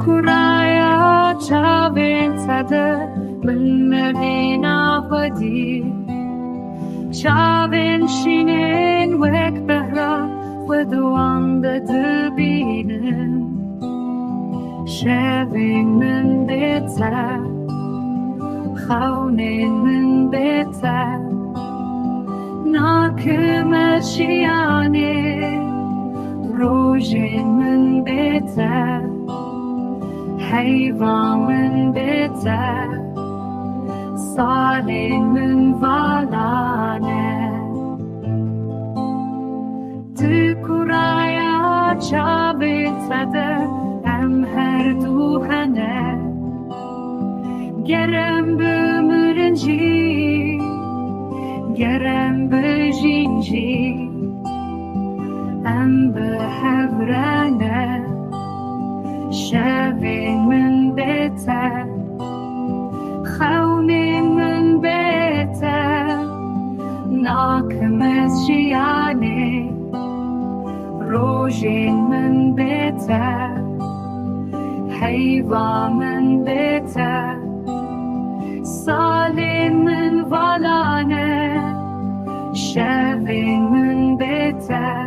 kuraya çavin tadı Mınadina vadi Çavin şinin wek behra Wedwanda dubinin Şevin min beta Khawnin min beta Nakım eşyane Rojin min beta Hayvan min beta Salin min valane Tu kuraya çabitadı Hem her duhane Gerem bümürünci Gerem bejinci Em behevrene Şevin min bete Khawnin min bete Nakım eşyane Rojin min bete Hayvan min bete Salin min valane Şevin min bete